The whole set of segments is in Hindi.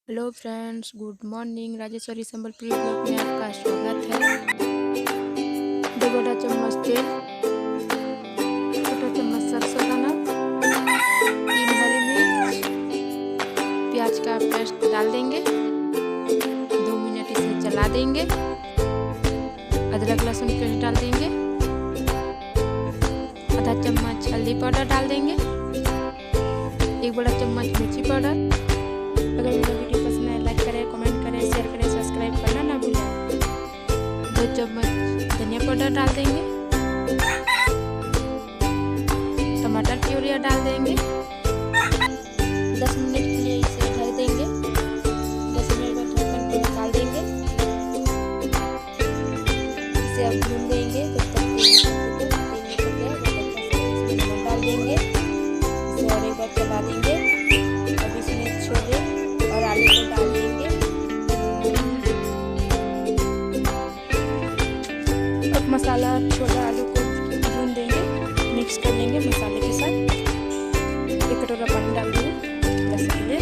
Hello friends, good morning. Rajeshwari Sambalpuri blog में आपका स्वागत है। 2 बड़ा चम्मच तेल, छोटा चम्मच सरसों का नमक, 3 हरी मिर्च, प्याज का पेस्ट डाल देंगे। 2 मिनट इसे चला देंगे। अदरक लहसुन पेस्ट डाल देंगे। आधा चम्मच हल्दी पाउडर डाल देंगे। 1 बड़ा चम्मच मिर्ची पाउडर। अगर मेरा वीडियो पसंद आए लाइक करें, कमेंट करें, शेयर करें, सब्सक्राइब करना ना भूलें। 2 चम्मच धनिया पाउडर डाल देंगे। टमाटर प्यूरी डाल देंगे। 10 मिनट के लिए इसे ढक देंगे। 10 मिनट बाद ढक्कन को निकाल देंगे। इसे अब भून देंगे जब तक तेल निकल गया। इसमें नमक डाल देंगे। इसे और एक बार चला देंगे। अब इसमें छोले और आलू को डाल देंगे। अब मसाला छोला आलू को भून देंगे, मिक्स कर लेंगे मसाले के साथ। 1 कटोरा पानी डाल देंगे 10 के लिए।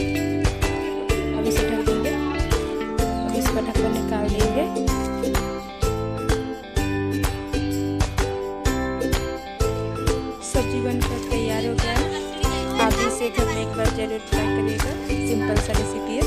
अब इसे ढक देंगे। अब इसका ढक्कन निकाल देंगे। सब्जी बनकर तैयार हो गया है। आप भी इसे घर में एक बार जरूर ट्राई करिएगा। सिंपल सा रेसिपी है।